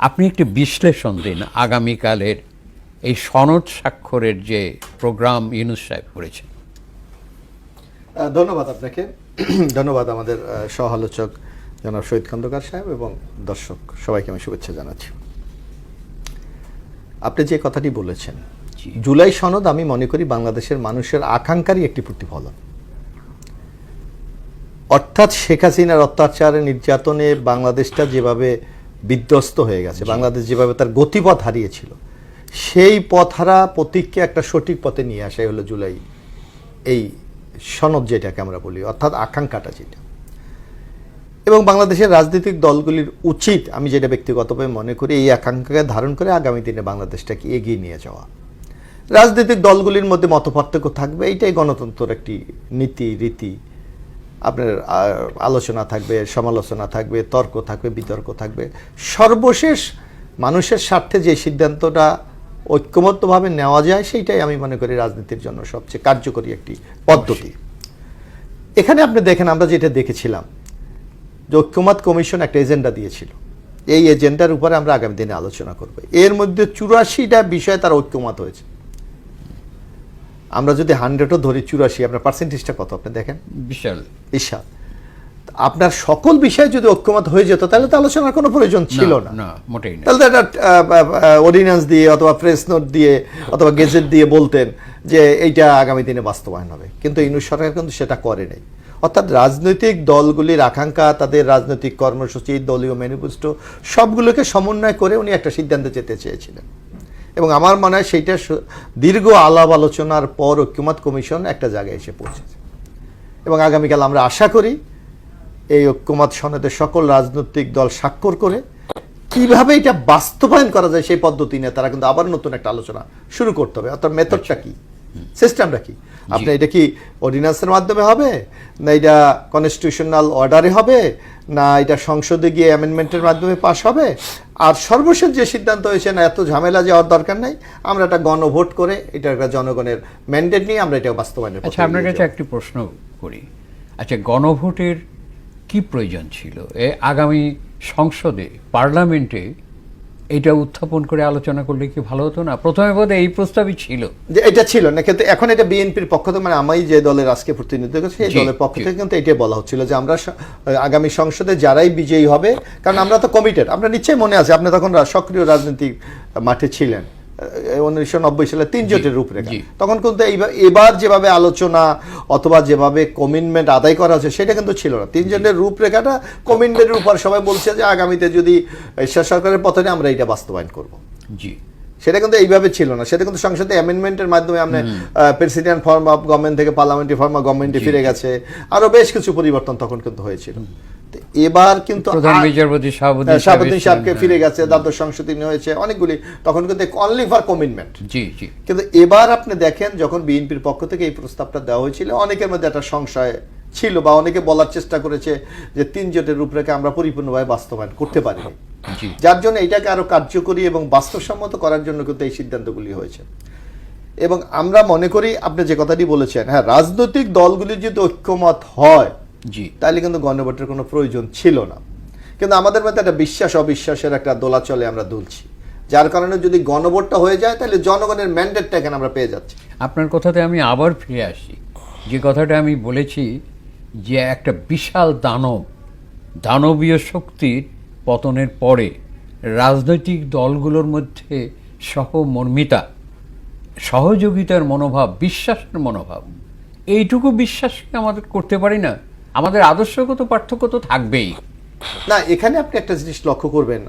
আপনি একটি বিশ্লেষণ দিন আগামীকালের এই সনদ স্বাক্ষরের যে প্রোগ্রাম ইউনূস সাহেব করেছেন। ধন্যবাদ আপনাকে। ধন্যবাদ আমাদের সহ আলোচক জনাব শহীদ খন্দকার সাহেব এবং দর্শক সবাইকে আমি শুভেচ্ছা জানাচ্ছি। আপনি যে কথাটি বলেছেন, জুলাই সনদ আমি মনে করি বাংলাদেশের মানুষের আকাঙ্ক্ষারই একটি প্রতিফলন। অর্থাৎ শেখ হাসিনার অত্যাচারে নির্যাতনে বাংলাদেশটা যেভাবে বিধ্বস্ত হয়ে গেছে, বাংলাদেশ যেভাবে তার গতিপথ হারিয়েছিল, সেই পথ হারা প্রতীককে একটা সঠিক পথে নিয়ে আসাই হলো জুলাই এই সনদ, যেটাকে আমরা বলি, অর্থাৎ আকাঙ্ক্ষাটা যেটা। এবং বাংলাদেশের রাজনৈতিক দলগুলির উচিত, আমি যেটা ব্যক্তিগতভাবে মনে করি, এই আকাঙ্ক্ষাকে ধারণ করে আগামী দিনে বাংলাদেশটাকে এগিয়ে নিয়ে যাওয়া। রাজনৈতিক দলগুলির মধ্যে মতপার্থক্য থাকবে, এইটাই গণতন্ত্রের একটি নীতি রীতি। আপনার আলোচনা থাকবে, সমালোচনা থাকবে, তর্ক থাকবে, বিতর্ক থাকবে। সর্বশেষ মানুষের স্বার্থে যে সিদ্ধান্তটা ঐক্যমত্যভাবে নেওয়া যায়, সেইটাই আমি মনে করি রাজনীতির জন্য সবচেয়ে কার্যকরী একটি পদ্ধতি। এখানে আপনি দেখেন, আমরা যেটা দেখেছিলাম যে ঐক্যমত কমিশন একটা এজেন্ডা দিয়েছিল, এই এজেন্ডার উপরে আমরা আগামী দিনে আলোচনা করব। এর মধ্যে 84টা বিষয়ে তার ঐক্যমত হয়েছে। আমরা যদি 100ও ধরি, 84, আপনার পার্সেন্টেজটা কত আপনি দেখেন? বিশাল। আপনার সকল বিষয়ে যদি ঐক্যমত হয়ে যেত, তাহলে তো আলোচনার কোনো প্রয়োজন ছিল না, মোটেই না। তাহলে একটা অর্ডিন্যান্স দিয়ে অথবা প্রেস নোট দিয়ে অথবা গেজেট দিয়ে বলতেন যে এইটা আগামী দিনে বাস্তবায়ন হবে। কিন্তু ইউনূস সরকার কিন্তু সেটা করে নাই। অর্থাৎ রাজনৈতিক দলগুলির আকাঙ্ক্ষা, তাদের রাজনৈতিক কর্মসূচি, দলীয় ম্যানিফেস্টো, সবগুলোকে সমন্বয় করে উনি একটা সিদ্ধান্তে যেতে চেয়েছিলেন। এবং আমার মনে হয় সেইটা দীর্ঘ আলাপ আলোচনার পর ঐক্যমত কমিশন একটা জায়গায় এসে পৌঁছেছে। এবং আগামীকাল আমরা আশা করি এই ঐক্যমত সনদে সকল রাজনৈতিক দল স্বাক্ষর করে কিভাবে এটা বাস্তবায়ন করা যায় সেই পদ্ধতি নিয়ে তারা কিন্তু আবার নতুন একটা আলোচনা শুরু করতে হবে। অর্থাৎ মেথডটা কি, সিস্টেমটা কি, আপনি এটা কি অর্ডিন্যান্সের মাধ্যমে হবে, না এটা কনস্টিটিউশনাল অর্ডারে হবে, না এটা সংসদে গিয়ে অ্যামেন্ডমেন্টের মাধ্যমে পাস হবে। আর সর্বশেষ যে সিদ্ধান্ত হয়েছে, না এত ঝামেলা যাওয়ার দরকার নাই, আমরা একটা গণভোট করে এটা একটা জনগণের ম্যান্ডেট নিয়ে আমরা এটা বাস্তবায়নের। আচ্ছা, আপনার কাছে একটি প্রশ্ন করি। আচ্ছা, গণভোটের কি প্রয়োজন ছিল? আগামী সংসদে, পার্লামেন্টে এটা উত্থাপন করে আলোচনা করলে কি ভালো হতো না? প্রথমে বোধহয় এই প্রস্তাবই ছিল যে এটা ছিল না, কিন্তু এখন এটা বিএনপির পক্ষ থেকে, মানে আমি যে দলের আজকে প্রতিনিধিত্ব করছি সেই দলের পক্ষ থেকে কিন্তু এটাই বলা হচ্ছিল যে আমরা আগামী সংসদে যারাই বিজয়ী হবে, কারণ আমরা তো কমিটেড, আমরা নিশ্চয়ই মনে আছে আপনি তখন সক্রিয় রাজনৈতিক মাঠে ছিলেন 1990 সালে 3 জোটের রূপরেখা। তখন কিন্তু এবার যেভাবে আলোচনা অথবা যেভাবে কমিটমেন্ট আদায় করা হচ্ছে সেটা কিন্তু ছিল না। 3 জোটের রূপরেখাটা কমিটমেন্টের উপর সবাই বলছে যে আগামীতে যদি সরকারের পথে আমরা এটা বাস্তবায়ন করব। জি, সেটা কিন্তু এইভাবে ছিল না। সেটা কিন্তু সংসদে অ্যামেন্ডমেন্টের মাধ্যমে আমরা প্রেসিডেন্ট ফর্ম অফ গভর্নমেন্ট থেকে পার্লামেন্টারি ফর্ম অফ গভর্নমেন্টে ফিরে গেছে, আরো বেশ কিছু পরিবর্তন তখন কিন্তু হয়েছিল। এবার কিন্তু প্রধান বিচারপতি শাহাবুদ্দিন সাহেবকে ফিরে গেছে, দ্বাদশ সংশোধনী হয়েছে অনেকগুলি, তখন কিন্তু অনলি ফর কমিটমেন্ট। জি জি। কিন্তু এবার আপনি দেখেন, যখন বিএনপির পক্ষ থেকে এই প্রস্তাবটা দেওয়া হয়েছিল, অনেকের মধ্যে একটা সংশয় ছিল বা অনেকে বলার চেষ্টা করেছে যে 3 জোটের রূপরেখা আমরা পরিপূর্ণভাবে বাস্তবায়ন করতে পারি, যার জন্য এটাকে আরো কার্যকরী এবং বাস্তবসম্মত করার জন্য কিন্তু এই সিদ্ধান্তগুলি হয়েছে। এবং আমরা মনে করি আপনি যে কথাটি বলেছেন, হ্যাঁ, রাজনৈতিক দলগুলির যদি ঐক্যমত হয় তাহলে কিন্তু গণভোটের কোনো প্রয়োজন ছিল না। কিন্তু আমাদের মধ্যে একটা বিশ্বাস অবিশ্বাসের একটা দোলাচলে আমরা দুলছি, যার কারণে যদি গণভোটটা হয়ে যায় তাহলে জনগণের ম্যান্ডেটটা এখানে আমরা পেয়ে যাচ্ছি। আপনার কথাতে আমি আবার ফিরে আসি, যে কথাটা আমি বলেছি যে একটা বিশাল দানবীয় শক্তির পতনের পরে রাজনৈতিক দলগুলোর মধ্যে সহমর্মিতা, সহযোগিতার মনোভাব, বিশ্বাসের মনোভাব, এইটুকু বিশ্বাসকে আমাদের করতে পারি না। আমাদের আদর্শগত পার্থক্য তো থাকবেই না। এখানে আপনি একটা জিনিস লক্ষ্য করবেন,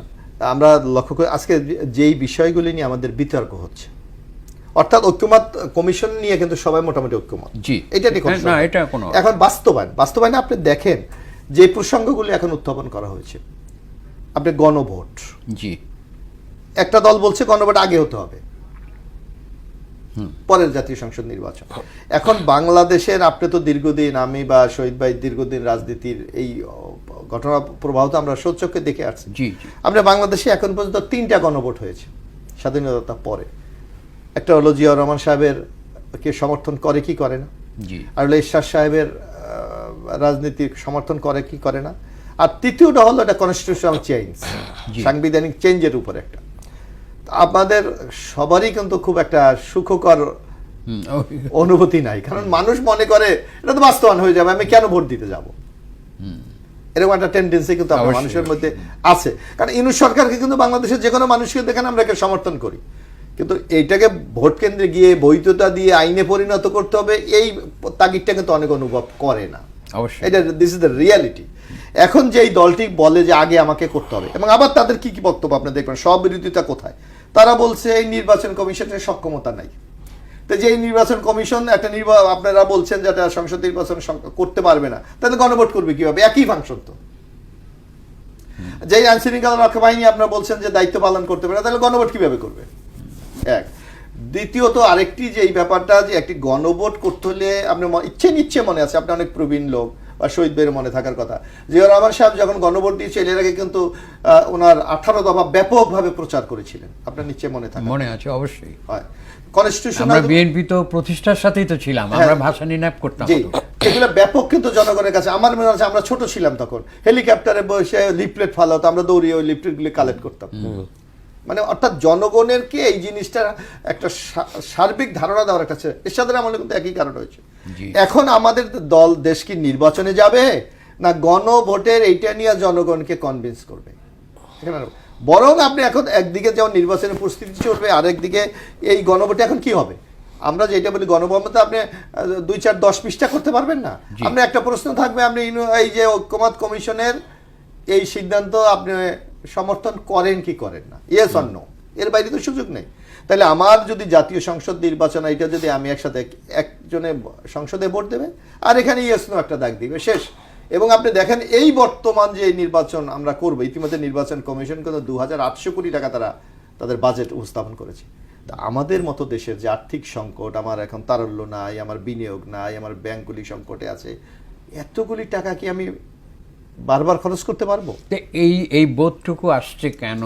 আমরা লক্ষ্য করি আজকে যেই বিষয়গুলি নিয়ে আমাদের বিতর্ক হচ্ছে, অর্থাৎ ঐক্যমত কমিশন নিয়ে কিন্তু সবাই মোটামুটি ঐক্যমত। জি, এটা না, এটা কোনো এখন বাস্তবায়নে আপনি দেখেন যে প্রসঙ্গগুলি এখন উত্থাপন করা হয়েছে, আপনি গণভোট, জি, একটা দল বলছে গণভোট আগে হতে হবে, পরের জাতীয় সংসদ নির্বাচন। এখন বাংলাদেশের, আপনি তো দীর্ঘদিন, আমি বা শহীদ ভাই দীর্ঘদিন রাজনীতির এই ঘটনা প্রবাহ তো আমরা সচক্ষে দেখে আসছি। আমরা বাংলাদেশে এখন পর্যন্ত 3টা গণভোট হয়েছে স্বাধীনতা পরে। একটা হলো জিয়াউর রহমান সাহেবের কে সমর্থন করে কি করে না, আর হলো এরশাদ সাহেবের রাজনীতির সমর্থন করে কি করে না, আর তৃতীয়টা হলো এটা কনস্টিটিউশনাল চেঞ্জ, সাংবিধানিক চেঞ্জের উপর একটা। আমাদের সবারই কিন্তু খুব একটা সুখকর অনুভূতি নাই, কারণ মানুষ মনে করে এটা তো বাস্তবায়ন হয়ে যাবে, আমি কেন ভোট দিতে যাব, এরকম একটা টেন্ডেন্সি কিন্তু আমাদের মানুষের মধ্যে আছে। কারণ ইউনূস সরকারকে কিন্তু বাংলাদেশের যে কোনো মানুষকে দেখেন আমরা একে সমর্থন করি, কিন্তু এইটাকে ভোট কেন্দ্রে গিয়ে বৈধতা দিয়ে আইনে পরিণত করতে হবে এই তাগিদটা কিন্তু অনেক অনুভব করে না। এটা দিস ইজ দ্য রিয়ালিটি। এখন যে এই দলটি বলে যে আগে আমাকে করতে হবে, এবং আবার তাদের কি কি বক্তব্য আপনি দেখবেন, সব বিরোধিতা কোথায়, তারা বলছে এই নির্বাচন কমিশনের সক্ষমতা নাই। তো যে নির্বাচন কমিশন একটা আপনারা বলছেন যে একটা সংসদ নির্বাচন করতে পারবে না, তাহলে গণভোট করবে কিভাবে? একই ফাংশন তো। যেই আইন শৃঙ্খলা রক্ষা বাহিনী আপনারা বলছেন যে দায়িত্ব পালন করতে পারে, তাহলে গণভোট কিভাবে করবে? এক। দ্বিতীয়ত আরেকটি যে এই ব্যাপারটা, যে একটি গণভোট করতে হলে আপনি ইচ্ছে মনে আছে, আপনি অনেক প্রবীণ লোক বা শহীদ ভাইয়ের মনে থাকার কথা, জিয়াউর রহমান সাহেব যখন গণভোট দিয়েছে এর আগে কিন্তু ওনার 18 দফা ব্যাপকভাবে প্রচার করেছিলেন, আপনার নিশ্চয় মনে আছে। অবশ্যই হয়। কনস্টিটিউশন, আমরা বিএনপি তো প্রতিষ্ঠার সাথেই তো ছিলাম, আমরা ভাষা নিনাপ করতাম। এগুলো ব্যাপক কিন্তু জনগণের কাছে। আমার মনে আছে আমরা ছোট ছিলাম তখন, হেলিকপ্টারে বসে লিফলেট ফালাতো, আমরা দৌড়িয়ে ওই লিফলেটগুলি কালেক্ট করতাম। মানে অর্থাৎ জনগণের কি এই জিনিসটা একটা সার্বিক ধারণা দেওয়ার একটা, এরশাদের আমলে কিন্তু একই কারণ হয়েছে। এখন আমাদের দল দেশ কি নির্বাচনে যাবে না গণভোটের এইটা নিয়ে জনগণকে কনভিন্স করবে? বরং আপনি এখন একদিকে যেমন নির্বাচনের প্রস্তুতি চলবে, আরেকদিকে এই গণভোটে এখন কি হবে? আমরা যেটা বলি গণভোটে আপনি 2-4-10 পৃষ্ঠা করতে পারবেন না। আপনি একটা প্রশ্ন থাকবে, আপনি এই যে ঐক্যমত কমিশনের এই সিদ্ধান্ত আপনি সমর্থন করেন কি করেন না, ইয়েস অর নো, এর বাইরে তো সুযোগ নেই। তাহলে আমার যদি জাতীয় সংসদ নির্বাচন, এটা যদি আমি একসাথে একজনে সংসদে ভোট দেবে আর এখানে ইয়েস নো একটা দাগ দিবে, শেষ। এবং আপনি দেখেন এই বর্তমান যে নির্বাচন আমরা করবো, ইতিমধ্যে নির্বাচন কমিশন কিন্তু 2800 কোটি টাকা তারা তাদের বাজেট উপস্থাপন করেছে। তা আমাদের মতো দেশের যে আর্থিক সংকট, আমার এখন তারল্য নাই, আমার বিনিয়োগ নাই, আমার ব্যাংকগুলি সংকটে আছে, এতগুলি টাকা কি আমি বারবার খরচ করতে পারবো? এই বোধটুকু আসছে কেন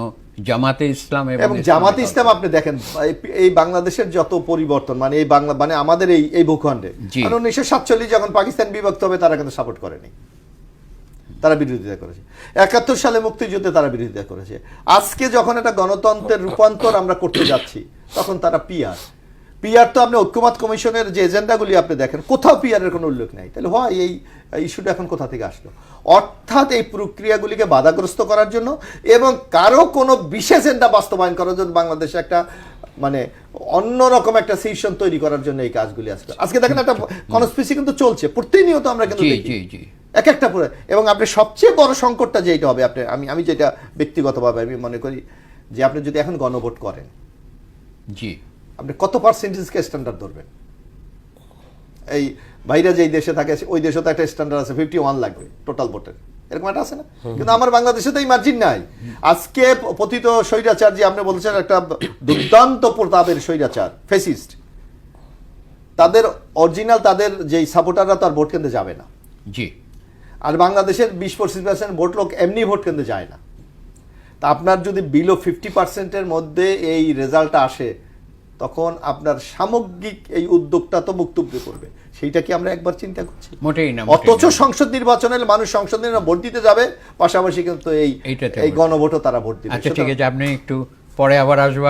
জামাতে ইসলাম? এবং জামাতে ইসলাম আপনি দেখেন এই বাংলাদেশের যত পরিবর্তন, মানে এই বাংলা, মানে আমাদের এই ভূখণ্ডে 1947 যখন পাকিস্তান বিভক্ত হবে তারা কিন্তু সাপোর্ট করেনি, তারা বিরোধিতা করেছে। 71 সালে মুক্তিযুদ্ধে তারা বিরোধিতা করেছে। আজকে যখন একটা গণতন্ত্রের রূপান্তর আমরা করতে যাচ্ছি তখন তারা পিআর তো আপনি ঐক্যমত কমিশনের যে এজেন্ডাগুলি আপনি দেখেন, কোথাও পিআর এর কোনো উল্লেখ নেই। তাহলে হয় এই ইস্যুটা এখন কোথা থেকে আসলো? অর্থাৎ এই প্রক্রিয়াগুলিকে বাধাগ্রস্ত করার জন্য এবং কারো কোনো বিশেষ এজেন্ডা বাস্তবায়ন করার জন্য বাংলাদেশে একটা মানে অন্যরকম একটা সিস্টেম তৈরি করার জন্য এই কাজগুলি আসবে। আজকে দেখেন একটা কনস্পিরেসি কিন্তু চলছে প্রতিনিয়ত, আমরা কিন্তু এক একটা পুরো। এবং আপনি সবচেয়ে বড় সংকটটা যেটা হবে, আপনি আমি যেটা ব্যক্তিগতভাবে আমি মনে করি যে আপনি যদি এখন গণভোট করেন, আপনি কত পার্সেন্টেজকে স্ট্যান্ডার্ড ধরবেন? এই বাইরে যেই দেশে থাকে ওই দেশে তো একটা স্ট্যান্ডার্ড আছে, 51 লাগবে টোটাল ভোটের, এরকম একটা আছে না? কিন্তু আমার বাংলাদেশে তো এই মার্জিন নাই। আজকে পতিত স্বৈরাচার যে আপনি বলছেন, একটা দুর্দান্ত প্রতাপের স্বৈরাচার ফেসিস্ট, তাদের অরিজিনাল তাদের যেই সাপোর্টাররা তার ভোট কেন্দ্রে যাবে না। আর বাংলাদেশের 20-25% ভোট লোক এমনি ভোট কেন্দ্রে যায় না। তা আপনার যদি বিলো 50%-এর মধ্যে এই রেজাল্টটা আসে, তখন আপনার সামগ্রিক এই উদ্যোগটা তো মুক্তব্য করবে। সেইটা কি আমরা একবার চিন্তা করছি? মোটেই না। অথচ সংসদ নির্বাচনে মানুষ সংসদে ভোট দিতে যাবে, পাশাপাশি কিন্তু এই গণভোটও তারা ভোট দিবে। আচ্ছা ঠিক আছে, আপনি একটু পরে আবার আসবো।